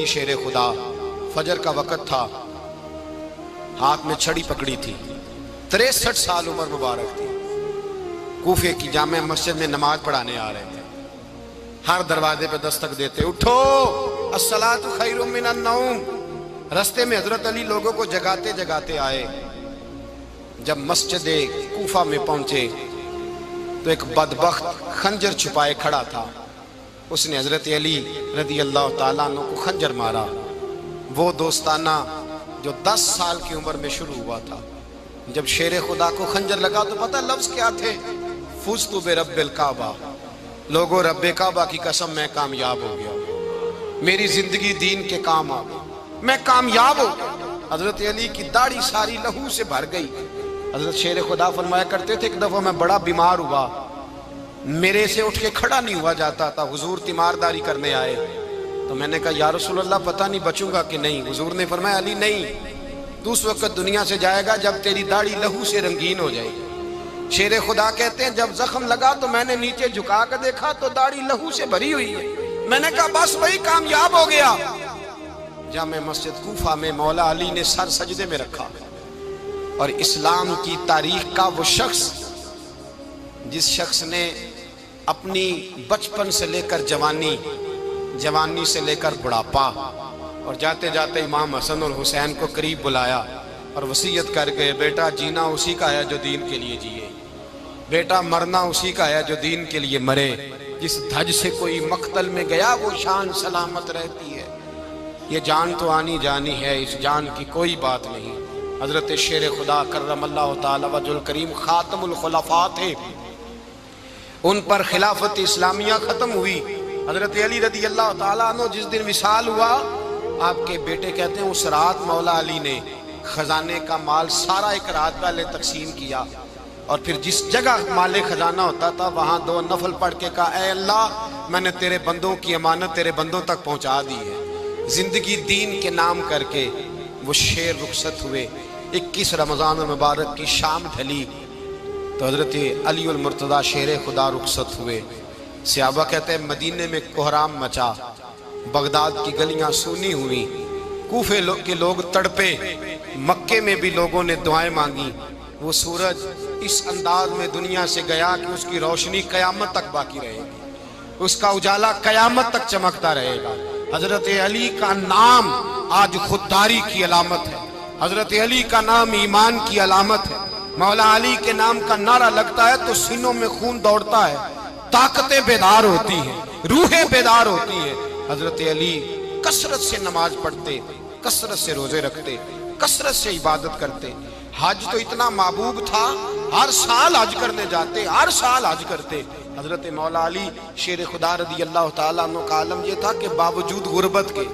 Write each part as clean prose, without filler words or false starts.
شیر خدا فجر کا وقت تھا، ہاتھ میں چھڑی پکڑی تھی، 63 سال عمر مبارک تھی، کوفے کی جامع مسجد میں نماز پڑھانے آ رہے تھے۔ ہر دروازے پہ دستک دیتے، اٹھو الصلاۃ خیر من النوم۔ رستے میں حضرت علی لوگوں کو جگاتے جگاتے آئے۔ جب مسجد کوفہ میں پہنچے تو ایک بدبخت خنجر چھپائے کھڑا تھا، اس نے حضرت علی رضی اللہ تعالیٰ عنہ کو خنجر مارا۔ وہ دوستانہ جو 10 سال کی عمر میں شروع ہوا تھا، جب شیر خدا کو خنجر لگا تو پتہ لفظ کیا تھے؟ فزت برب الکعبہ، لوگوں رب کعبہ کی قسم میں کامیاب ہو گیا، میری زندگی دین کے کام آ گئی، میں کامیاب ہو گیا۔ حضرت علی کی داڑھی ساری لہو سے بھر گئی۔ حضرت شیر خدا فرمایا کرتے تھے، ایک دفعہ میں بڑا بیمار ہوا، میرے سے اٹھ کے کھڑا نہیں ہوا جاتا تھا، حضور تیمارداری کرنے آئے تو میں نے کہا یا رسول اللہ پتہ نہیں بچوں گا کہ نہیں۔ حضور نے فرمایا علی نہیں، تو اس وقت دنیا سے جائے گا جب تیری داڑھی لہو سے رنگین ہو جائے گی۔ شیر خدا کہتے ہیں جب زخم لگا تو میں نے نیچے جھکا کر دیکھا تو داڑھی لہو سے بھری ہوئی ہے، میں نے کہا بس وہی کامیاب ہو گیا۔ جامع مسجد کوفہ میں مولا علی نے سر سجدے میں رکھا، اور اسلام کی تاریخ کا وہ شخص جس شخص نے اپنی بچپن سے لے کر جوانی، جوانی سے لے کر بڑھاپا، اور جاتے جاتے امام حسن اور حسین کو قریب بلایا اور وصیت کر گئے، بیٹا جینا اسی کا ہے جو دین کے لیے جیے، بیٹا مرنا اسی کا ہے جو دین کے لیے مرے، جس دھج سے کوئی مقتل میں گیا وہ شان سلامت رہتی ہے، یہ جان تو آنی جانی ہے، اس جان کی کوئی بات نہیں۔ حضرت شیر خدا کرم اللہ تعالی وجہ الکریم خاتم الخلفاء تھے، ان پر خلافت اسلامیہ ختم ہوئی۔ حضرت علی رضی اللہ تعالیٰ عنہ جس دن وصال ہوا، آپ کے بیٹے کہتے ہیں اس رات مولا علی نے خزانے کا مال سارا ایک رات پہلے تقسیم کیا، اور پھر جس جگہ مال خزانہ ہوتا تھا وہاں 2 نفل پڑھ کے کہا اے اللہ میں نے تیرے بندوں کی امانت تیرے بندوں تک پہنچا دی ہے۔ زندگی دین کے نام کر کے وہ شیر رخصت ہوئے۔ 21 رمضان المبارک کی شام ڈھلی تو حضرت علی المرتضیٰ شیر خدا رخصت ہوئے۔ صحابہ کہتے ہیں مدینے میں کوہرام مچا، بغداد کی گلیاں سونی ہوئی، کوفے کے لوگ تڑپے، مکے میں بھی لوگوں نے دعائیں مانگی۔ وہ سورج اس انداز میں دنیا سے گیا کہ اس کی روشنی قیامت تک باقی رہے گی، اس کا اجالا قیامت تک چمکتا رہے گا۔ حضرت علی کا نام آج خودداری کی علامت ہے، حضرت علی کا نام ایمان کی علامت ہے۔ مولا علی کے نام کا نعرہ لگتا ہے تو سینوں میں خون دوڑتا ہے، طاقتیں بیدار ہوتی ہیں، روحیں بیدار ہوتی ہیں۔ حضرت علی کثرت سے نماز پڑھتے، کثرت سے روزے رکھتے، کثرت سے عبادت کرتے۔ حج تو اتنا محبوب تھا، ہر سال حج کرنے جاتے، ہر سال حج کرتے۔ حضرت مولا علی شیر خدا رضی اللہ تعالیٰ عنہ کا عالم یہ تھا کہ باوجود غربت کے،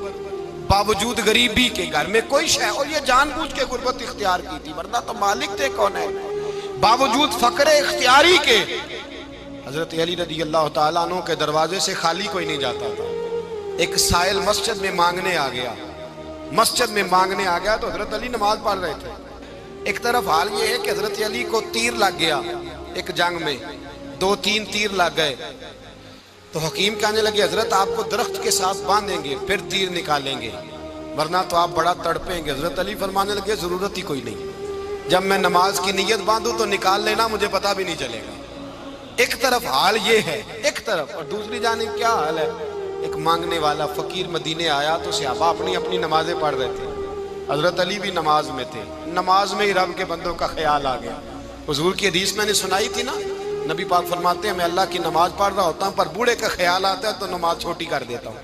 باوجود غریبی کے، گھر میں کوئی شے، اور یہ جان بوجھ کے غربت اختیار کی تھی ورنہ تو مالک تھے کون ہے، باوجود فقر اختیاری کے حضرت علی رضی اللہ تعالیٰ عنہ کے دروازے سے خالی کوئی نہیں جاتا تھا۔ ایک سائل مسجد میں مانگنے آ گیا، مسجد میں مانگنے آ گیا تو حضرت علی نماز پڑھ رہے تھے۔ ایک طرف حال یہ ہے کہ حضرت علی کو تیر لگ گیا، ایک جنگ میں 2-3 تیر لگ گئے تو حکیم کہنے لگے حضرت آپ کو درخت کے ساتھ باندھیں گے پھر تیر نکالیں گے ورنہ تو آپ بڑا تڑپیں گے۔ حضرت علی فرمانے لگے ضرورت ہی کوئی نہیں، جب میں نماز کی نیت باندھوں تو نکال لینا، مجھے پتہ بھی نہیں چلے گا۔ ایک طرف حال یہ ہے، ایک طرف، اور دوسری جانب کیا حال ہے؟ ایک مانگنے والا فقیر مدینے آیا تو صحابہ اپنی اپنی نمازیں پڑھ رہے تھے، حضرت علی بھی نماز میں تھے، نماز میں ہی رب کے بندوں کا خیال آ گیا۔ حضور کی حدیث میں نے سنائی تھی نا، نبی پاک فرماتے ہیں میں اللہ کی نماز پڑھ رہا ہوتا ہوں پر بوڑھے کا خیال آتا ہے تو نماز چھوٹی کر دیتا ہوں،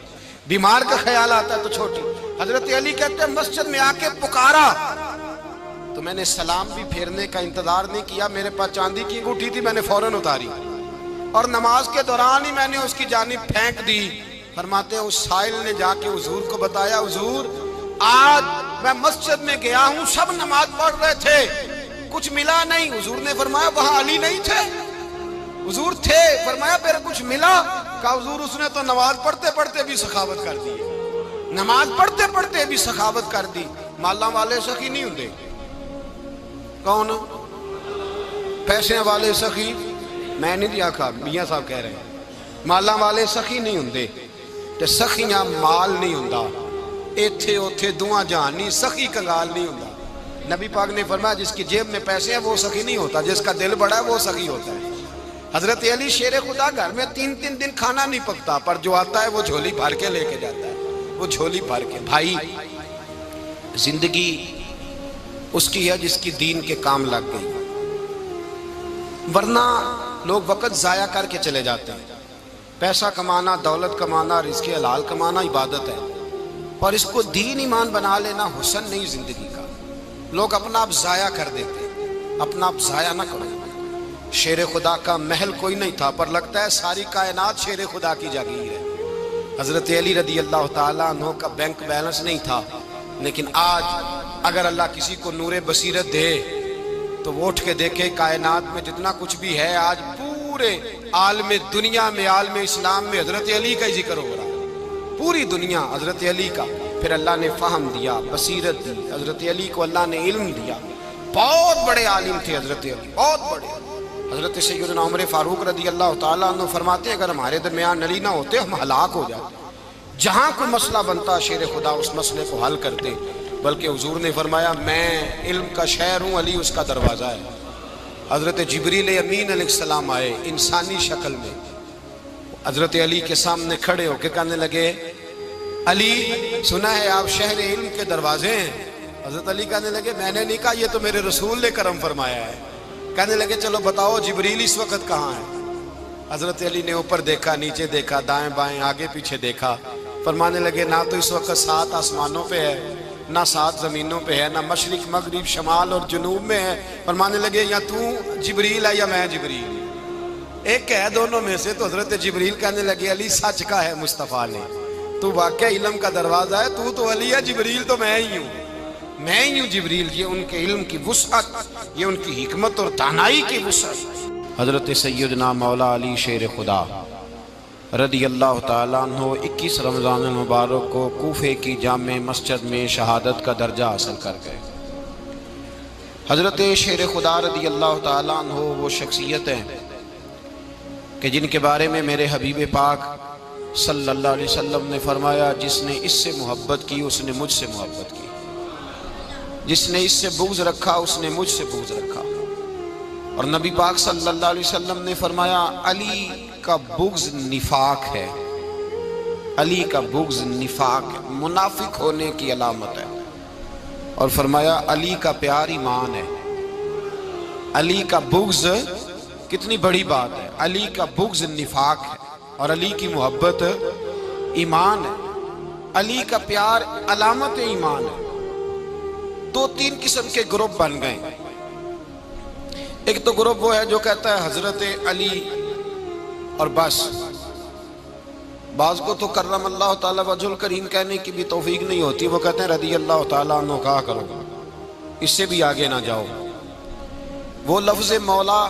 بیمار کا خیال آتا ہے تو چھوٹی۔ حضرت علی کہتے ہیں مسجد میں آ کے پکارا تو میں نے سلام بھی پھیرنے کا انتظار نہیں کیا، میرے پاس چاندی کی انگوٹھی تھی، میں نے فوراً اتاری اور نماز کے دوران ہی میں نے اس کی جانب پھینک دی۔ فرماتے ہیں اس سائل نے جا کے حضور کو بتایا حضور آج میں مسجد میں گیا ہوں، سب نماز پڑھ رہے تھے، کچھ ملا نہیں۔ حضور نے فرمایا وہاں علی نہیں تھے؟ حضور تھے۔ فرمایا پھر کچھ ملا؟ کہا حضور اس نے تو نماز پڑھتے پڑھتے بھی سخاوت کر دی، نماز پڑھتے پڑھتے بھی سخاوت کر دی۔ مالاں والے سخی نہیں ہوندے، کون پیسے والے سخی؟ میں نہیں دیا کہا، میاں صاحب کہہ رہے ہیں مالاں والے سخی نہیں ہوندے، تے سخیاں مال نہیں ہوندا، ایتھے اوتھے دعا جہان نہیں، سخی کنگال نہیں ہوتا۔ نبی پاک نے فرمایا جس کی جیب میں پیسے ہیں وہ سخی نہیں ہوتا، جس کا دل بڑا ہے وہ سخی ہوتا ہے۔ حضرت علی شیر خدا گھر میں 3 دن کھانا نہیں پکتا، پر جو آتا ہے وہ جھولی بھر کے لے کے جاتا ہے، وہ جھولی بھر کے۔ بھائی زندگی اس کی ہے جس کی دین کے کام لگ گئی، ورنہ لوگ وقت ضائع کر کے چلے جاتے ہیں۔ پیسہ کمانا، دولت کمانا، رزق حلال کمانا عبادت ہے، پر اس کو دین ایمان بنا لینا حسن نہیں زندگی کا۔ لوگ اپنا آپ ضائع کر دیتے ہیں، اپنا آپ ضائع نہ کرو۔ شیر خدا کا محل کوئی نہیں تھا، پر لگتا ہے ساری کائنات شیر خدا کی جاگیر ہے۔ حضرت علی رضی اللہ تعالیٰ عنہ کا بینک بیلنس نہیں تھا، لیکن آج اگر اللہ کسی کو نور بصیرت دے تو وہ اٹھ کے دیکھے کائنات میں جتنا کچھ بھی ہے، آج پورے عالم دنیا میں، عالم اسلام میں حضرت علی کا ہی ذکر ہو رہا ہے، پوری دنیا حضرت علی کا۔ پھر اللہ نے فہم دیا، بصیرت دی، حضرت علی کو اللہ نے علم دیا۔ بہت بڑے عالم تھے حضرت علی، بہت بڑے۔ حضرت سیدنا عمر فاروق رضی اللہ تعالیٰ عنہ فرماتے ہیں اگر ہمارے درمیان علی نہ ہوتے ہم ہلاک ہو جاتے، جہاں کوئی مسئلہ بنتا شیر خدا اس مسئلے کو حل کرتے۔ بلکہ حضور نے فرمایا میں علم کا شہر ہوں، علی اس کا دروازہ ہے۔ حضرت جبریل امین علیہ السلام آئے انسانی شکل میں، حضرت علی کے سامنے کھڑے ہو کے کہنے لگے علی سنا ہے آپ شہر علم کے دروازے ہیں۔ حضرت علی کہنے لگے میں نے نہیں کہا، یہ تو میرے رسول نے کرم فرمایا ہے۔ کہنے لگے چلو بتاؤ جبریل اس وقت کہاں ہے؟ حضرت علی نے اوپر دیکھا، نیچے دیکھا، دائیں بائیں آگے پیچھے دیکھا، فرمانے لگے نہ تو اس وقت 7 آسمانوں پہ ہے، نہ 7 زمینوں پہ ہے، نہ مشرق مغرب شمال اور جنوب میں ہے۔ فرمانے لگے یا تو جبریل ہے یا میں جبریل، ایک ہے دونوں میں سے۔ تو حضرت جبریل کہنے لگے علی سچ کا ہے مصطفیٰ نے، تو واقعہ علم کا دروازہ ہے، تو علی ہے، جبریل تو میں ہی ہوں، میں ہی ہوں جبریل۔ یہ ان کے علم کی وسعت، یہ ان کی حکمت اور دانائی کی وسعت۔ حضرت سیدنا مولا علی شیر خدا رضی اللہ تعالیٰ عنہ 21 رمضان المبارک کو کوفے کی جامع مسجد میں شہادت کا درجہ حاصل کر گئے۔ حضرت شیر خدا رضی اللہ تعالیٰ عنہ وہ شخصیت ہیں کہ جن کے بارے میں میرے حبیب پاک صلی اللہ علیہ وسلم نے فرمایا جس نے اس سے محبت کی اس نے مجھ سے محبت کی، جس نے اس سے بغض رکھا اس نے مجھ سے بغض رکھا۔ اور نبی پاک صلی اللہ علیہ وسلم نے فرمایا علی کا بغض نفاق ہے، علی کا بغض نفاق ہے، منافق ہونے کی علامت ہے۔ اور فرمایا علی کا پیار ایمان ہے، علی کا بغض کتنی بڑی بات ہے، علی کا بغض نفاق ہے اور علی کی محبت ایمان ہے، علی کا پیار علامت ایمان ہے۔ 2-3 قسم کے گروپ بن گئے۔ ایک تو گروپ وہ ہے جو کہتا ہے حضرت علی اور بس، بعض کو تو کرم اللہ تعالیٰ وجہ الکریم کہنے کی بھی توفیق نہیں ہوتی، وہ کہتے ہیں رضی اللہ تعالیٰ عنہ کہا کرو، اس سے بھی آگے نہ جاؤ۔ وہ لفظ مولا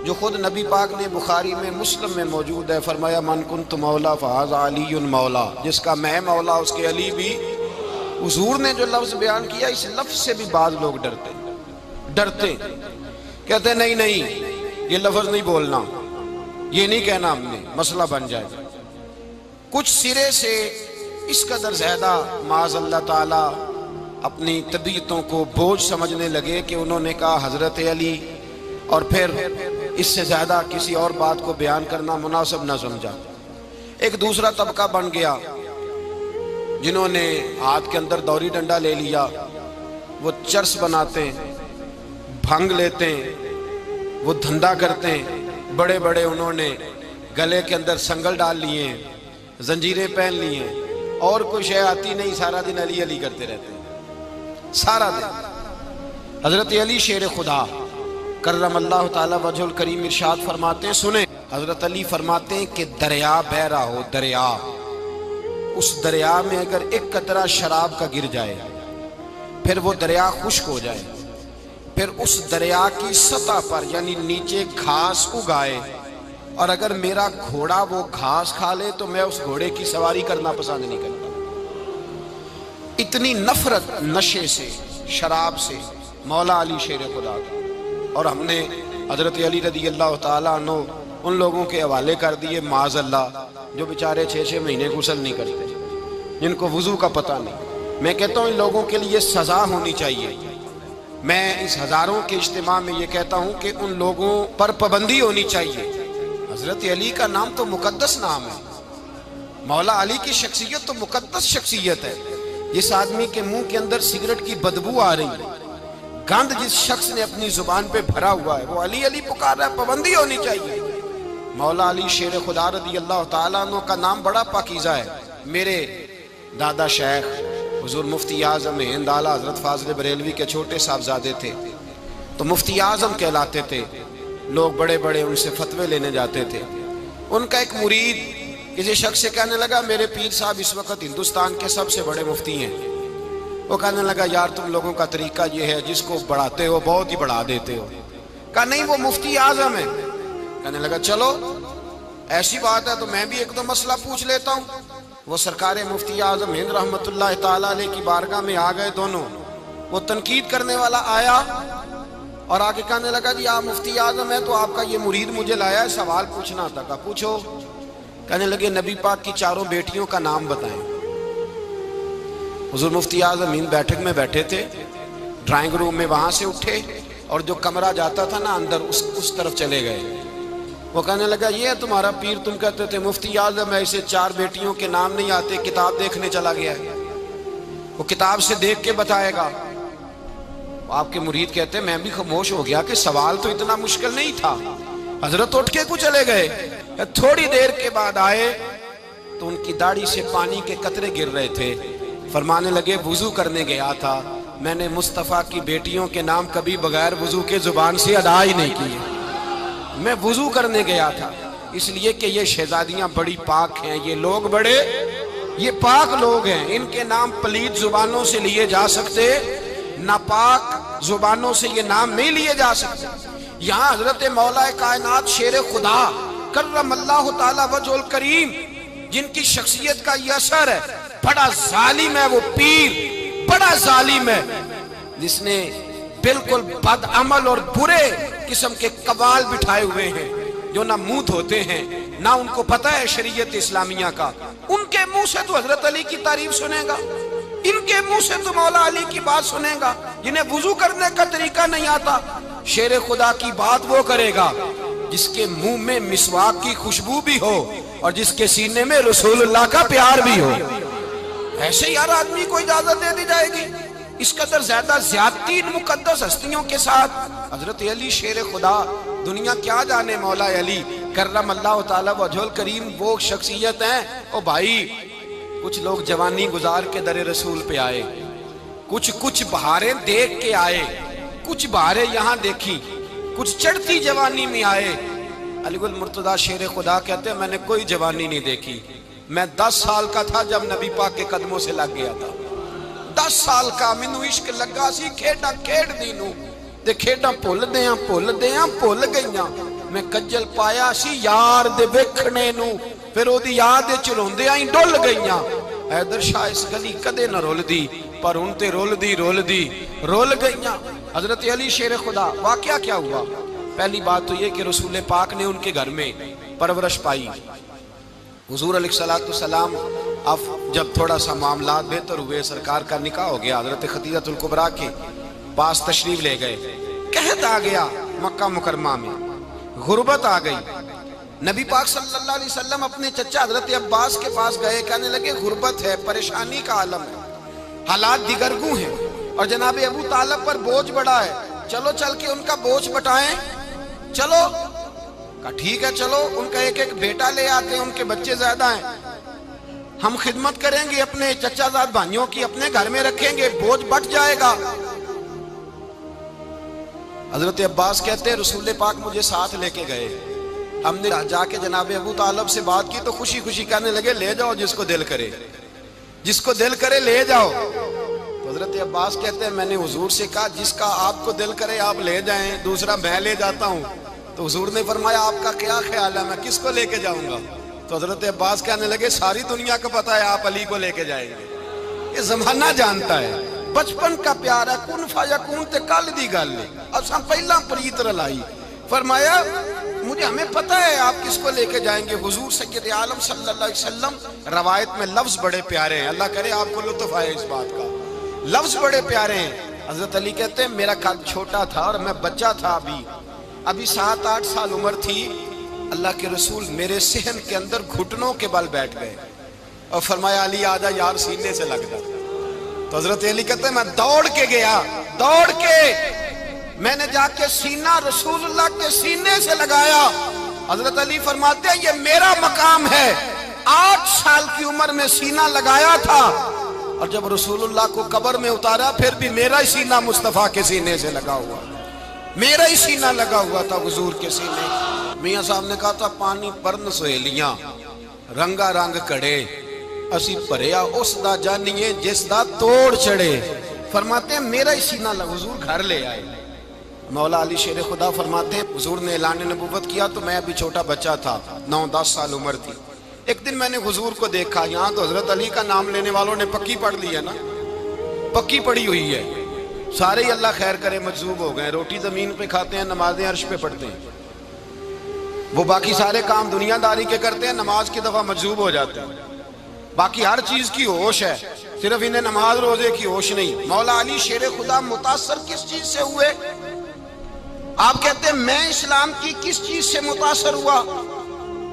جو خود نبی پاک نے بخاری میں مسلم میں موجود ہے، فرمایا من کنت مولا فہذا علی مولا، جس کا میں مولا اس کے علی بھی۔ حضور نے جو لفظ بیان کیا اس لفظ سے بھی بعض لوگ ڈرتے کہتے ہیں نہیں یہ لفظ نہیں بولنا، یہ نہیں کہنا، ہم نے مسئلہ بن جائے گا۔ کچھ سرے سے اس قدر زیادہ معاذ اللہ تعالی اپنی طبیعتوں کو بوجھ سمجھنے لگے کہ انہوں نے کہا حضرت علی، اور پھر اس سے زیادہ کسی اور بات کو بیان کرنا مناسب نہ سمجھا۔ ایک دوسرا طبقہ بن گیا جنہوں نے ہاتھ کے اندر دوری ڈنڈا لے لیا، وہ چرس بناتے ہیں، بھنگ لیتے ہیں، وہ دھندا کرتے ہیں، بڑے بڑے انہوں نے گلے کے اندر سنگل ڈال لیے ہیں، زنجیریں پہن لی ہیں، اور کوئی شے آتی نہیں، سارا دن علی علی کرتے رہتے ہیں سارا دن۔ حضرت علی شیر خدا کرم اللہ تعالی وجہ الکریم ارشاد فرماتے ہیں، سنیں حضرت علی فرماتے ہیں کہ دریا بہ رہا ہو، دریا، اس دریا میں اگر ایک قطرہ شراب کا گر جائے پھر وہ دریا خشک ہو جائے، پھر اس دریا کی سطح پر یعنی نیچے گھاس اگائے، اور اگر میرا گھوڑا وہ گھاس کھا لے تو میں اس گھوڑے کی سواری کرنا پسند نہیں کرتا۔ اتنی نفرت نشے سے، شراب سے مولا علی شیر خدا کا۔ اور ہم نے حضرت علی رضی اللہ تعالیٰ عنہ ان لوگوں کے حوالے کر دیے معاذ اللہ جو بیچارے 6 مہینے غسل نہیں کرتے، جن کو وضو کا پتہ نہیں. میں کہتا ہوں ان لوگوں کے لیے سزا ہونی چاہیے. میں اس ہزاروں کے اجتماع میں یہ کہتا ہوں کہ ان لوگوں پر پابندی ہونی چاہیے. حضرت علی کا نام تو مقدس نام ہے. مولا علی کی شخصیت تو مقدس شخصیت ہے. جس آدمی کے منہ کے اندر سگریٹ کی بدبو آ رہی ہے، گند جس شخص نے اپنی زبان پہ بھرا ہوا ہے، وہ علی علی پکار رہا ہے. پابندی ہونی چاہیے. مولا علی شیر خدا رضی اللہ تعالیٰ عنہ کا نام بڑا پاکیزہ ہے. میرے دادا شیخ حضور مفتی اعظم ہند اعلیٰ حضرت فاضل بریلوی کے چھوٹے صاحبزادے تھے، تو مفتی اعظم کہلاتے تھے. لوگ بڑے بڑے ان سے فتوے لینے جاتے تھے. ان کا ایک مرید کسی شخص سے کہنے لگا میرے پیر صاحب اس وقت ہندوستان کے سب سے بڑے مفتی ہیں. وہ کہنے لگا یار تم لوگوں کا طریقہ یہ ہے، جس کو بڑھاتے ہو بہت ہی بڑھا دیتے ہو. کہا نہیں وہ مفتی اعظم ہے. کہنے لگا چلو ایسی بات ہے تو میں بھی ایک دو مسئلہ پوچھ لیتا ہوں. وہ سرکار مفتی اعظم ہند رحمت اللہ تعالیٰ علیہ کی بارگاہ میں آ گئے دونوں. وہ تنقید کرنے والا آیا اور آگے کہنے لگا جی آپ مفتی اعظم ہے تو آپ کا یہ مرید مجھے لایا ہے، سوال پوچھنا تھا. کہا پوچھو. کہنے لگے نبی پاک کی چاروں بیٹیوں کا نام بتائیں. حضور مفتی اعظم ہند بیٹھک میں بیٹھے تھے، ڈرائنگ روم میں وہاں سے اٹھے اور جو کمرہ جاتا تھا نا اندر اس طرف چلے گئے. وہ کہنے لگا یہ ہے تمہارا پیر، تم کہتے تھے مفتی اعظم ہے، اسے چار بیٹیوں کے نام نہیں آتے، کتاب دیکھنے چلا گیا ہے، وہ کتاب سے دیکھ کے بتائے گا. آپ کے مرید کہتے ہیں میں بھی خاموش ہو گیا کہ سوال تو اتنا مشکل نہیں تھا. حضرت اٹھ کے کچھ چلے گئے. تھوڑی دیر کے بعد آئے تو ان کی داڑھی سے پانی کے قطرے گر رہے تھے. فرمانے لگے وضو کرنے گیا تھا، میں نے مصطفیٰ کی بیٹیوں کے نام کبھی بغیر وضو کے زبان سے ادا ہی نہیں کیے. میں وضو کرنے گیا تھا اس لیے کہ یہ شہزادیاں بڑی پاک ہیں، یہ لوگ بڑے یہ پاک لوگ ہیں، ان کے نام پلید زبانوں سے لیے جا سکتے، ناپاک زبانوں سے یہ نام نہیں لیے جا سکتے. یہاں حضرت مولا کائنات شیر خدا کرم اللہ تعالی وجہ الکریم جن کی شخصیت کا یہ اثر ہے، بڑا ظالم ہے وہ پیر، بڑا ظالم ہے جس نے بالکل بد عمل اور برے قسم کے قوال بٹھائے ہوئے ہیں، جو نہ منہ دھوتے ہیں نہ ان کو پتہ ہے شریعت اسلامیہ کا. ان کے منہ سے تو حضرت علی کی تعریف سنے گا، ان کے منہ سے تو مولا علی کی بات سنے گا. جنہیں وضو کرنے کا طریقہ نہیں آتا، شیر خدا کی بات وہ کرے گا جس کے منہ میں مسواک کی خوشبو بھی ہو اور جس کے سینے میں رسول اللہ کا پیار بھی ہو. ایسے یار آدمی کو اجازت دے دی جائے گی؟ اس قدر زیادہ زیادتی ان مقدس ہستیوں کے ساتھ. حضرت علی شیر خدا، دنیا کیا جانے مولا علی کرم اللہ تعالی وجہ الکریم وہ شخصیت ہیں. او بھائی کچھ لوگ جوانی گزار کے در رسول پہ آئے، کچھ بہاریں دیکھ کے آئے، کچھ بہاریں یہاں دیکھی، کچھ چڑھتی جوانی میں آئے. علی گل مرتضیٰ شیر خدا کہتے ہیں میں نے کوئی جوانی نہیں دیکھی. میں 10 سال کا تھا جب نبی پاک کے قدموں سے لگ گیا تھا. 10 سال کا مینوں عشق لگا سی، کھیڈاں کھیڈ دی نوں تے کھیڈاں بھول گئیاں. میں کجل پایا سی یار دے ویکھنے نوں، پھر او دی یاد وچ روندیاں ہی ڈل گئیاں. حیدر شاہ اس گلی کدے نہ رول دی، پر ہن تے رول گئیاں. حضرت علی شیر خدا، واقعہ کیا ہوا؟ پہلی بات تو یہ کہ رسول پاک نے ان کے گھر میں پرورش پائی. حضور علیہ السلام اب جب تھوڑا سا معاملات بہتر ہوئے، سرکار کا نکاح ہو گیا، حضرت خدیجہ الکبریٰ کے پاس تشریف لے گئے. قحط آ گیا مکہ مکرمہ میں، غربت آ گئی. نبی پاک صلی اللہ علیہ وسلم اپنے چچا حضرت عباس کے پاس گئے، کہنے لگے غربت ہے، پریشانی کا عالم ہے، حالات دیگرگوں ہیں اور جناب ابو طالب پر بوجھ بڑا ہے، چلو چل کے ان کا بوجھ بٹائیں. چلو کہا ٹھیک ہے چلو، ان کا ایک بیٹا لے آتے ہیں، ان کے بچے زیادہ ہیں، ہم خدمت کریں گے اپنے چچا زاد بھائیوں کی، اپنے گھر میں رکھیں گے، بوجھ بٹ جائے گا. حضرت عباس کہتے ہیں رسول پاک مجھے ساتھ لے کے گئے. ہم نے جا کے جناب ابو طالب سے بات کی تو خوشی خوشی کہنے لگے لے جاؤ جس کو دل کرے لے جاؤ. تو حضرت عباس کہتے ہیں میں نے حضور سے کہا جس کا آپ کو دل کرے آپ لے جائیں، دوسرا میں لے جاتا ہوں. تو حضور نے فرمایا آپ کا کیا خیال ہے، میں کس کو لے کے جاؤں گا؟ تو حضرت عباس کہنے لگے ساری دنیا کو پتا ہے آپ علی کو لے کے جائیں گے، یہ زمانہ جانتا ہے، بچپن کا پیار ہے، کن فیکون تے کل دی گل ہے. اب سب پہلا پریت رلائی. فرمایا مجھے ہمیں پتہ ہے آپ کس کو لے کے جائیں گے، حضور سید عالم صلی اللہ علیہ وسلم۔ روایت میں لفظ بڑے پیارے ہیں، اللہ کرے آپ کو لطف آئے اس بات کا، لفظ بڑے پیارے ہیں۔ حضرت علی کہتے ہیں میرا قد چھوٹا تھا اور میں بچہ تھا، ابھی 7-8 سال عمر تھی، اللہ کے رسول میرے صحن کے اندر گھٹنوں کے بل بیٹھ گئے اور فرمایا علی آجا یار سینے سے لگ جا۔ تو حضرت علی کہتے ہیں میں دوڑ کے گیا، دوڑ کے میں نے جا کے سینہ رسول اللہ کے سینے سے لگایا۔ حضرت علی فرماتے ہیں یہ میرا مقام ہے، 8 سال کی عمر میں سینہ لگایا تھا، اور جب رسول اللہ کو قبر میں اتارا پھر بھی میرا ہی سینہ مصطفیٰ کے سینے سے لگا ہوا، میرا ہی سینہ لگا ہوا تھا حضور کے سینے۔ میاں صاحب نے کہا تھا پانی پرن سہیلیاں رنگا رنگ کڑے، اسی پریا اس دا جانیے جس دا توڑ چڑھے۔ فرماتے ہیں میرا ہی سینہ لگا، حضور گھر لے آئے۔ مولا علی شیر خدا فرماتے ہیں حضور نے اعلان نبوت کیا تو میں ابھی چھوٹا بچہ تھا، 9-10 سال عمر تھی۔ ایک دن میں نے حضور کو دیکھا، یہاں تو حضرت علی کا نام لینے والوں نے پکی پڑھ لی ہے نا، پکی پڑھی ہوئی ہے، سارے ہی اللہ خیر کرے مجذوب ہو گئے، روٹی زمین پہ کھاتے ہیں، نمازیں عرش پہ پڑھتے ہیں، وہ باقی سارے کام دنیا داری کے کرتے ہیں، نماز کی دفعہ مجذوب ہو جاتے ہیں، باقی ہر چیز کی ہوش ہے، صرف انہیں نماز روزے کی ہوش نہیں۔ مولا علی شیر خدا متاثر کس چیز سے ہوئے؟ آپ کہتے ہیں میں اسلام کی کس چیز سے متاثر ہوا؟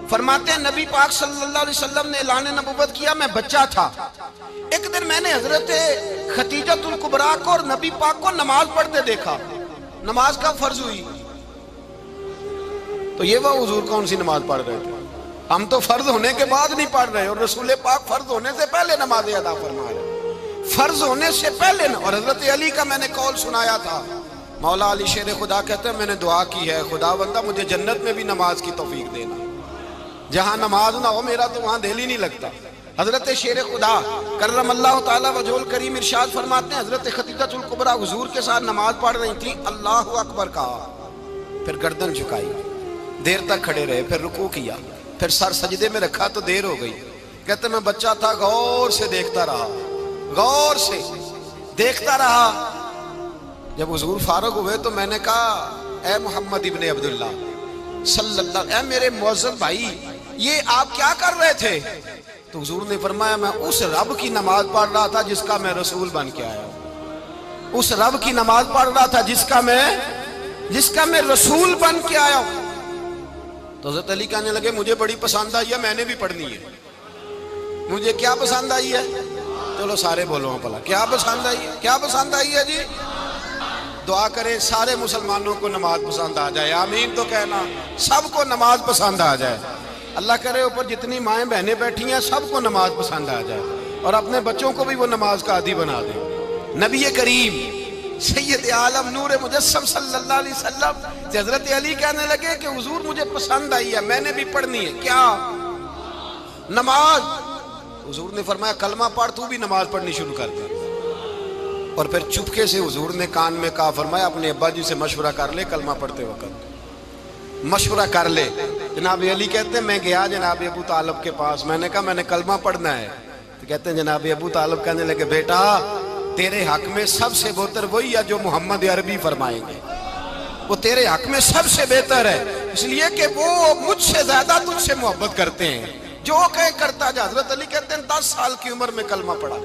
فرماتے ہیں نبی پاک صلی اللہ علیہ وسلم نے اعلان نبوت کیا، میں بچہ تھا، ایک دن میں نے حضرت خدیجۃ الکبریٰ کو اور نبی پاک کو نماز پڑھتے دیکھا۔ نماز کب فرض ہوئی؟ تو یہ وہ حضور کون سی نماز پڑھ رہے تھے؟ ہم تو فرض ہونے کے بعد نہیں پڑھ رہے، اور رسول پاک فرض ہونے سے پہلے نماز ادا فرما رہے، فرض ہونے سے پہلے۔ اور حضرت علی کا میں نے قول سنایا تھا، مولا علی شیر خدا کہتے ہیں میں نے دعا کی ہے خدا بندہ مجھے جنت میں بھی نماز کی توفیق دینا، جہاں نماز نہ ہو میرا تو وہاں دل ہی نہیں لگتا۔ حضرت شیر خدا کرم اللہ تعالیٰ وجہ الکریم ارشاد فرماتے ہیں حضرت خدیجۃ الکبریٰ حضور کے ساتھ نماز پڑھ رہی تھیں، اللہ اکبر کہا، پھر گردن جھکائی، دیر تک کھڑے رہے، پھر رکوع کیا، پھر سر سجدے میں رکھا تو دیر ہو گئی۔ کہتے میں بچہ تھا، غور سے دیکھتا رہا، غور سے دیکھتا رہا۔ جب حضور فارغ ہوئے تو میں نے کہا اے محمد ابن عبداللہ صلی اللہ، اے میرے معزز بھائی یہ آپ کیا کر رہے تھے؟ تو حضور نے فرمایا میں اس رب کی نماز پڑھ رہا تھا جس کا میں رسول بن کے آیا ہوں، اس رب کی نماز پڑھ رہا تھا جس کا میں رسول بن کے آیا ہوں۔ تو حضرت علی کہنے لگے مجھے بڑی پسند آئی ہے، میں نے بھی پڑھنی ہے۔ مجھے کیا پسند آئی ہے؟ چلو سارے بولو پلا، کیا پسند آئی ہے؟ کیا پسند آئی ہے جی؟ دعا کریں سارے مسلمانوں کو نماز پسند آ جائے، آمین تو کہنا، سب کو نماز پسند آ جائے۔ اللہ کرے اوپر جتنی مائیں بہنیں بیٹھی ہیں سب کو نماز پسند آ جائے، اور اپنے بچوں کو بھی وہ نماز کا عادی بنا دیں۔ نبی کریم سید عالم نور مجسم صلی اللہ علیہ وسلم سے حضرت علی کہنے لگے کہ حضور مجھے پسند آئی ہے، میں نے بھی پڑھنی ہے۔ کیا؟ نماز۔ حضور نے فرمایا کلمہ پڑھ، تو بھی نماز پڑھنی شروع کر دے۔ اور پھر چپکے سے حضور نے کان میں کہا، فرمایا اپنے ابا جی سے مشورہ کر لے کلمہ پڑھتے وقت، مشورہ کر لے۔ جناب علی کہتے ہیں میں گیا جناب ابو طالب کے پاس، میں نے کہا میں نے کلمہ پڑھنا ہے، تو کہتے ہیں جناب ابو طالب کہنے لگے بیٹا تیرے حق میں سب سے بہتر وہی ہے جو محمد عربی فرمائیں گے، وہ تیرے حق میں سب سے بہتر ہے، اس لیے کہ وہ مجھ سے زیادہ تجھ سے محبت کرتے ہیں، جو کہے کرتا جا۔ حضرت علی کہتے ہیں 10 سال کی عمر میں کلمہ پڑھا۔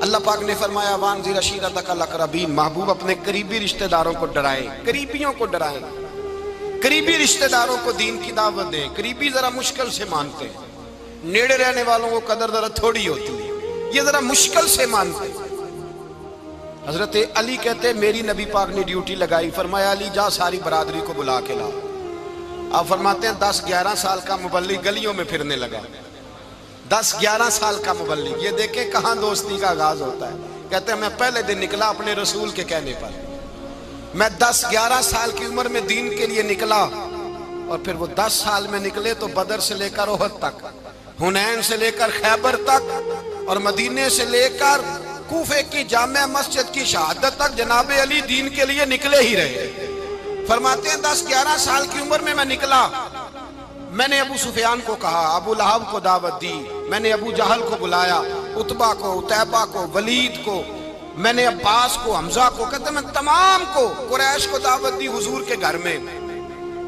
اللہ پاک نے فرمایا وانذر عشیرتک الاقربین، محبوب اپنے قریبی رشتہ داروں کو ڈرائیں، قریبیوں کو ڈرائیں، قریبی رشتہ داروں کو دین کی دعوت دیں۔ قریبی ذرا مشکل سے مانتے ہیں، نیڑے رہنے والوں کو قدر ذرا تھوڑی ہوتی ہے، یہ ذرا مشکل سے مانتے ہیں۔ حضرت علی کہتے ہیں میری نبی پاک نے ڈیوٹی لگائی، فرمایا علی جا ساری برادری کو بلا کے لا۔ آپ فرماتے ہیں 10-11 سال کا مبلغ گلیوں میں پھرنے لگا، 10-11 سال کا مبلغ، یہ دیکھیں کہاں دوستی کا آغاز ہوتا ہے۔ کہتے ہیں میں پہلے دن نکلا اپنے رسول کے کہنے پر، میں 10-11 سال کی عمر میں دین کے لیے نکلا، اور پھر وہ 10 سال میں نکلے تو بدر سے لے کر احد تک، حنین سے لے کر خیبر تک، اور مدینے سے لے کر کوفے کی جامع مسجد کی شہادت تک جناب علی دین کے لیے نکلے ہی رہے۔ فرماتے ہیں 10-11 سال کی عمر میں نکلا، میں نے ابو سفیان کو کہا، ابو لہب کو دعوت دی، میں نے ابو جہل کو بلایا، عتبہ کو، عتیبہ کو، ولید کو، میں نے عباس کو، حمزہ کو، کہتے میں تمام کو، قریش کو دعوت دی حضور کے گھر میں۔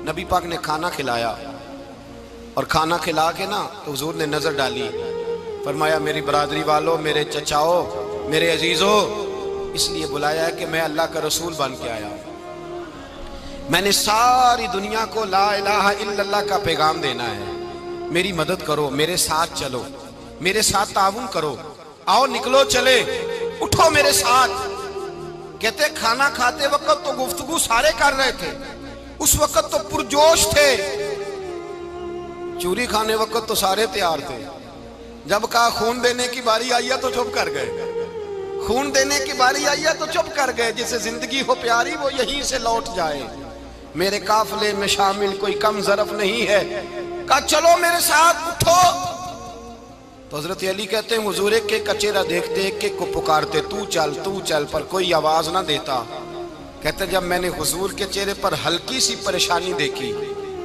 نبی پاک نے کھانا کھلایا، اور کھانا کھلا کے نا تو حضور نے نظر ڈالی، فرمایا میری برادری والوں، میرے چچاؤ، میرے عزیزوں، اس لیے بلایا ہے کہ میں اللہ کا رسول بن کے آیا ہوں، میں نے ساری دنیا کو لا الہ الا اللہ کا پیغام دینا ہے، میری مدد کرو، میرے ساتھ چلو، میرے ساتھ تعاون کرو، آؤ نکلو چلے، اٹھو میرے ساتھ۔ کہتے کھانا کھاتے وقت تو گفتگو سارے کر رہے تھے، اس وقت تو پرجوش تھے، چوری کھانے وقت تو سارے تیار تھے، جب کہا خون دینے کی باری آئی ہے تو چپ کر گئے، خون دینے کی باری آئی ہے تو چپ کر گئے، جسے زندگی ہو پیاری وہ یہیں سے لوٹ جائے، میرے قافلے میں شامل کوئی کم ظرف نہیں ہے، کہا چلو میرے ساتھ اٹھو۔ تو حضرت علی کہتے ہیں حضور ایک ایک کا چہرہ دیکھتے ایک ایک کو پکارتے، تو چل، پر کوئی آواز نہ دیتا۔ کہتے جب میں نے حضور کے چہرے پر ہلکی سی پریشانی دیکھی،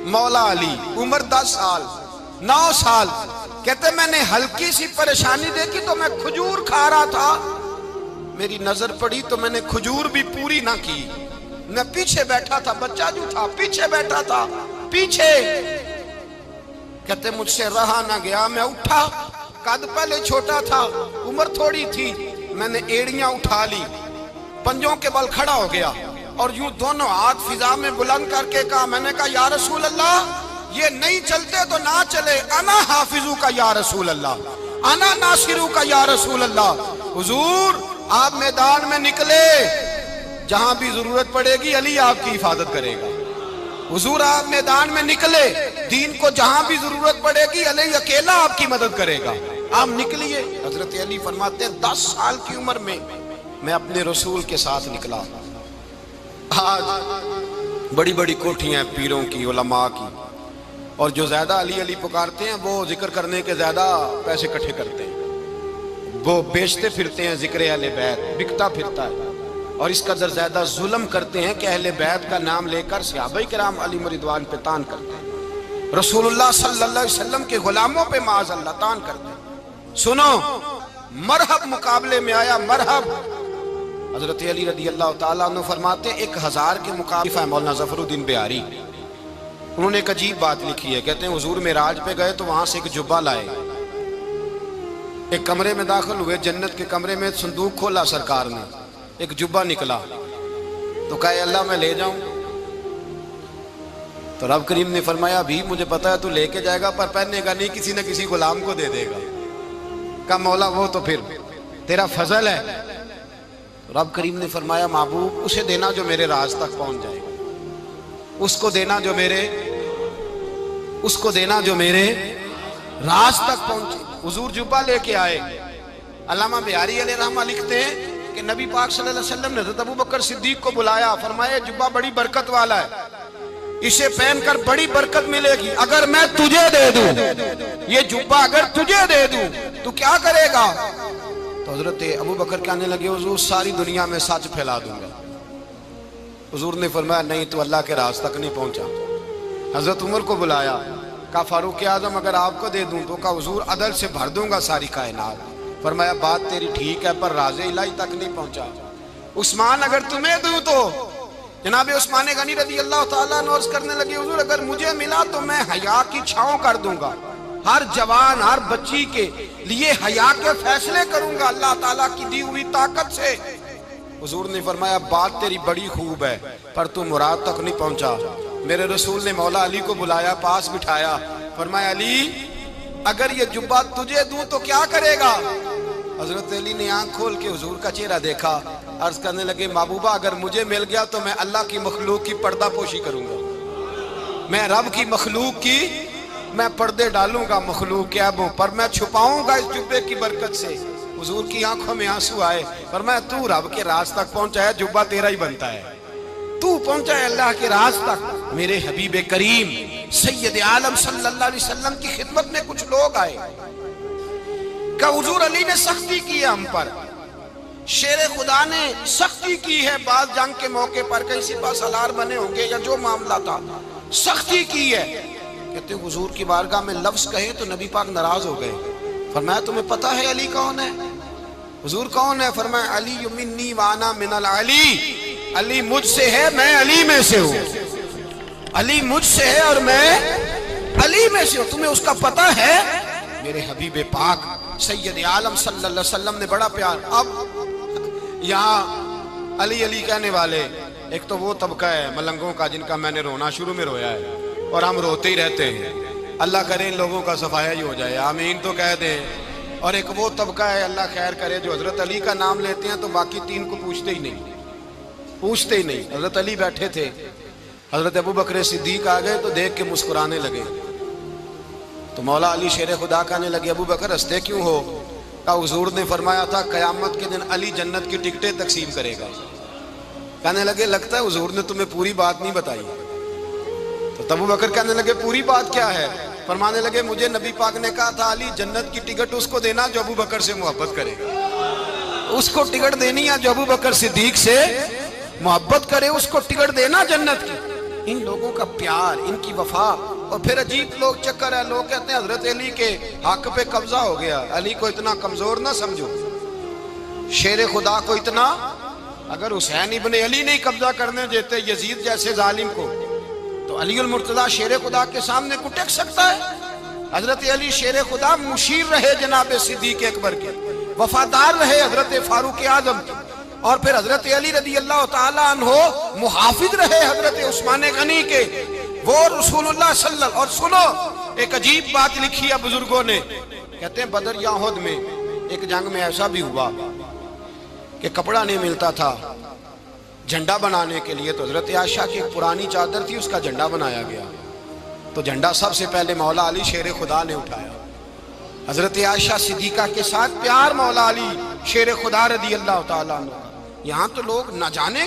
مولا علی عمر 10 سال 9 سال، کہتے میں نے ہلکی سی پریشانی دیکھی تو میں کھجور کھا رہا تھا، میری نظر پڑی تو میں نے کھجور بھی پوری نہ کی، میں پیچھے بیٹھا تھا، بچہ جو تھا پیچھے بیٹھا تھا، پیچھے۔ کہتے مجھ سے رہا نہ گیا، میں اٹھا، قد پہلے چھوٹا تھا، عمر تھوڑی تھی، میں نے ایڑیاں اٹھا لی، پنجوں کے بل کھڑا ہو گیا، اور یوں دونوں ہاتھ فضا میں بلند کر کے کہا، میں نے کہا یا رسول اللہ یہ نہیں چلتے تو نہ چلے، انا حافظو کا یا رسول اللہ، انا ناصرو کا یا رسول اللہ۔ حضور آپ میدان میں نکلے، جہاں بھی ضرورت پڑے گی علی آپ کی حفاظت کرے گا، حضور آپ میدان میں نکلے، دین کو جہاں بھی ضرورت پڑے گی علی اکیلا آپ کی مدد کرے گا، آپ نکلیے۔ حضرت علی فرماتے ہیں 10 سال کی عمر میں میں اپنے رسول کے ساتھ نکلا۔ آج بڑی بڑی کوٹھیاں پیروں کی، علماء کی، اور جو زیادہ علی علی پکارتے ہیں وہ ذکر کرنے کے زیادہ پیسے اکٹھے کرتے ہیں، وہ بیچتے پھرتے ہیں ذکر اہل بیت، بکتا پھرتا ہے، اور اس قدر زیادہ ظلم کرتے ہیں کہ اہل بیت کا نام لے کر صحابہ کرام علی رضوان پہ تان کرتے ہیں، رسول اللہ صلی اللہ علیہ وسلم کے غلاموں پہ معاذ اللہ تان کرتے ہیں۔ سنو مرحب مقابلے میں آیا، مرحب۔ حضرت علی رضی اللہ تعالیٰ عنہ فرماتے 1000 کے مقابلے مولانا ظفر الدین بہاری، انہوں نے ایک عجیب بات لکھی ہے، کہتے ہیں حضور معراج پہ گئے تو وہاں سے ایک جبہ لائے، ایک کمرے میں داخل ہوئے، جنت کے کمرے میں صندوق کھولا سرکار نے، ایک جبہ نکلا، تو کہا اے اللہ میں لے جاؤں؟ تو رب کریم نے فرمایا ابھی مجھے پتا ہے تو لے کے جائے گا پر پہننے گا نہیں، کسی نہ کسی غلام کو دے دے گا۔ کہا مولا وہ تو پھر تیرا فضل ہے۔ رب کریم نے فرمایا محبوب اسے دینا جو میرے راز تک پہنچ جائے، اس کو دینا جو میرے راز تک پہنچے۔ حضور جبہ لے کے آئے، علامہ بہاری علیہ رحمہ لکھتے ہیں کہ نبی پاک صلی اللہ علیہ وسلم نے حضرت ابوبکر صدیق کو بلایا، فرمایا جبہ بڑی برکت والا ہے، اسے پہن کر بڑی برکت ملے گی، اگر میں تجھے دے دوں یہ جبہ، اگر تجھے دے دوں تو کیا کرے گا؟ تو حضرت ابوبکر کہنے لگے حضور ساری دنیا میں سچ پھیلا دوں گا۔ حضور نے فرمایا نہیں تو اللہ کے راز تک نہیں پہنچا۔ حضرت عمر کو بلایا، کہا فاروق اعظم اگر آپ کو دے دوں تو کہا حضور عدل سے بھر دوں گا ساری کائنات۔ فرمایا بات تیری ٹھیک ہے پر راز الہی تک نہیں پہنچا۔ عثمان اگر تمہیں دوں تو جناب عثمان غنی رضی اللہ تعالیٰ عنہ عرض کرنے لگے حضور اگر مجھے ملا تو میں حیا کی چھاؤں کر دوں گا، ہر جوان ہر بچی کے لیے حیا کے فیصلے کروں گا اللہ تعالیٰ کی دی ہوئی طاقت سے۔ حضور نے فرمایا بات تیری بڑی خوب ہے پر تو مراد تک نہیں پہنچا۔ میرے رسول نے مولا علی کو بلایا، پاس بٹھایا، فرمایا علی اگر یہ جبہ تجھے دوں تو کیا کرے گا؟ حضرت علی نے آنکھ کھول کے حضور کا چہرہ دیکھا، عرض کرنے لگے محبوبہ اگر مجھے مل گیا تو میں اللہ کی مخلوق کی پردہ پوشی کروں گا، میں رب کی مخلوق کی میں پردے ڈالوں گا مخلوق کے عیبوں پر، میں چھپاؤں گا اس جبے کی برکت سے۔ حضور کی آنکھوں میں آنسو آئے، فرمایا تو رب کے راز تک پہنچا ہے، جبہ تیرا ہی بنتا ہے، تو پہنچا ہے اللہ کے راز تک۔ میرے حبیب کریم سید عالم صلی اللہ علیہ وسلم کی خدمت میں کچھ لوگ آئے کہ حضور علی نے سختی کی ہے ہم پر، شیر خدا نے سختی کی ہے، بعض جنگ کے موقع پر کہیں سپاہ سالار بنے ہوں گے یا جو معاملہ تھا سختی کی ہے۔ کہتے ہیں حضور کی بارگاہ میں لفظ کہے تو نبی پاک ناراض ہو گئے۔ فرمایا تمہیں پتا ہے علی کون ہے؟ حضور کون ہے؟ فرمایا علی منی وانا من العلی، علی مجھ سے ہے میں علی میں سے ہوں۔ علی مجھ سے ہے اور میں علی میں سے ہوں، تمہیں اس کا پتہ ہے؟ میرے حبیب پاک سید عالم صلی اللہ علیہ وسلم نے بڑا پیار. اب یہاں علی علی کہنے والے ایک تو وہ طبقہ ہے ملنگوں کا جن کا میں نے رونا شروع میں رویا ہے اور ہم روتے ہی رہتے ہیں. اللہ کرے ان لوگوں کا صفایا ہی ہو جائے، آمین تو کہہ دیں. اور ایک وہ طبقہ ہے اللہ خیر کرے جو حضرت علی کا نام لیتے ہیں تو باقی تین کو پوچھتے ہی نہیں. حضرت علی بیٹھے تھے، حضرت ابو بکر صدیق آ گئے تو دیکھ کے مسکرانے لگے. تو مولا علی شیر خدا کہنے لگے ابو بکر ہنستے کیوں ہو؟ کہا حضور نے فرمایا تھا قیامت کے دن علی جنت کی ٹکٹیں تقسیم کرے گا. کہنے لگے لگتا ہے حضور نے تمہیں پوری بات نہیں بتائی. تو ابو بکر کہنے لگے پوری بات کیا ہے؟ فرمانے لگے مجھے نبی پاک نے کہا تھا علی جنت کی ٹکٹ اس کو دینا جو ابو بکر سے محبت کرے گا. اس کو ٹکٹ دینی ہے جو ابو بکر صدیق سے محبت کرے، اس کو ٹکٹ دینا جنت کی. ان لوگوں کا پیار، ان کی وفا. اور پھر عجیب لوگ چکر ہے، لوگ کہتے ہیں حضرت علی کے حق پہ قبضہ ہو گیا. علی کو اتنا کمزور نہ سمجھو، شیر خدا کو اتنا. اگر حسین ابن علی نہیں قبضہ کرنے دیتے یزید جیسے ظالم کو تو علی المرتضیٰ شیر خدا کے سامنے کو ٹک سکتا ہے؟ حضرت علی شیر خدا مشیر رہے جناب صدیق اکبر کے، وفادار رہے حضرت فاروق اعظم کے، اور پھر حضرت علی رضی اللہ تعالیٰ عنہ محافظ رہے حضرت عثمان غنی کے. وہ رسول اللہ صلی اللہ. اور سنو ایک عجیب بات لکھی ہے بزرگوں نے، کہتے ہیں بدر یا احد میں ایک جنگ میں ایسا بھی ہوا کہ کپڑا نہیں ملتا تھا جھنڈا بنانے کے لیے، تو حضرت عائشہ کی ایک پرانی چادر تھی، اس کا جھنڈا بنایا گیا. تو جھنڈا سب سے پہلے مولا علی شیر خدا نے اٹھایا. حضرت عائشہ صدیقہ کے ساتھ پیار مولا علی شیر خدا رضی اللہ تعالیٰ عنہ. یہاں تو لوگ نہ جانے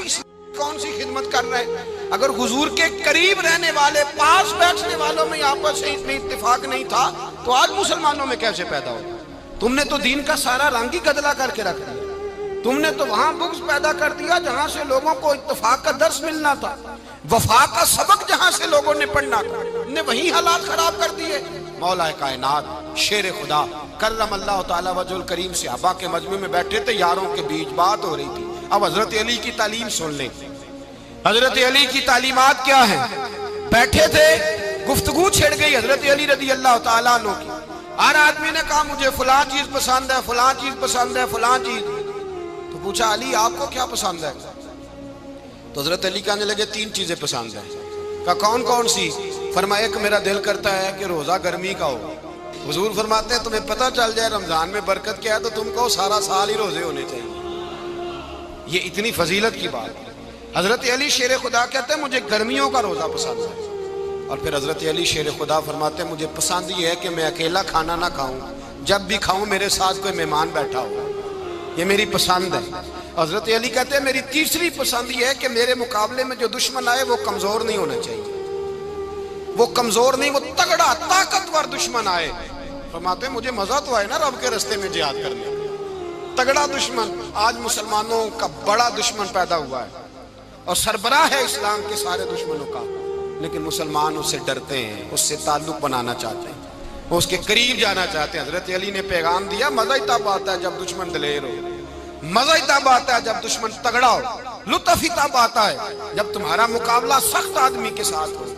کون سی خدمت کر رہے ہیں. اگر حضور کے قریب رہنے والے پاس بیٹھنے والوں میں آپس سے اتنی اتفاق نہیں تھا تو آج مسلمانوں میں کیسے پیدا ہو؟ تم نے تو دین کا سارا رنگ ہی گدلا کر کے رکھ دیا. تم نے تو وہاں بغض پیدا کر دیا جہاں سے لوگوں کو اتفاق کا درس ملنا تھا، وفا کا سبق جہاں سے لوگوں نے پڑھنا تھا، نے وہی حالات خراب کر دیے. مولا کائنات شیر خدا کرم اللہ تعالیٰ وجہ الکریم صحابہ کے مجمع میں بیٹھے تھے، یاروں کے بیچ بات ہو رہی تھی. اب حضرت علی کی تعلیم سن لیں، حضرت علی کی تعلیمات کیا ہیں. بیٹھے تھے، گفتگو چھڑ گئی حضرت علی رضی اللہ تعالیٰ عنہ کی. ہر آدمی نے کہا مجھے فلاں چیز پسند ہے، فلاں چیز پسند ہے، فلاں چیز. تو پوچھا علی آپ کو کیا پسند ہے؟ تو حضرت علی کہنے لگے تین چیزیں پسند ہیں. کہا کون کون سی؟ فرمایا ایک میرا دل کرتا ہے کہ روزہ گرمی کا ہو. حضور فرماتے ہیں تمہیں پتہ چل جائے رمضان میں برکت کیا ہے تو تم کو سارا سال ہی روزے ہونے چاہیے. یہ اتنی فضیلت کی بات. حضرت علی شیر خدا کہتے ہیں مجھے گرمیوں کا روزہ پسند ہے. اور پھر حضرت علی شیر خدا فرماتے ہیں مجھے پسند یہ ہے کہ میں اکیلا کھانا نہ کھاؤں، جب بھی کھاؤں میرے ساتھ کوئی مہمان بیٹھا ہو. یہ میری پسند ہے. حضرت علی کہتے ہیں میری تیسری پسند یہ ہے کہ میرے مقابلے میں جو دشمن آئے وہ کمزور نہیں ہونا چاہیے. وہ کمزور نہیں، وہ تگڑا طاقتور دشمن آئے. فرماتے ہیں مجھے مزہ تو آئے نا رب کے رستے میں جہاد کرنے. تگڑا دشمن. آج مسلمانوں کا بڑا دشمن پیدا ہوا ہے اور سربراہ ہے اسلام کے سارے دشمنوں کا، لیکن مسلمان اس سے ڈرتے ہیں، اس سے تعلق بنانا چاہتے ہیں، وہ اس کے قریب جانا چاہتے ہیں. حضرت علی نے پیغام دیا مزہ ہی تب آتا ہے جب دشمن دلیر ہو، مزہ ہی تب آتا ہے جب دشمن تگڑا ہو، لطف ہی تب آتا ہے جب تمہارا مقابلہ سخت آدمی کے ساتھ ہو.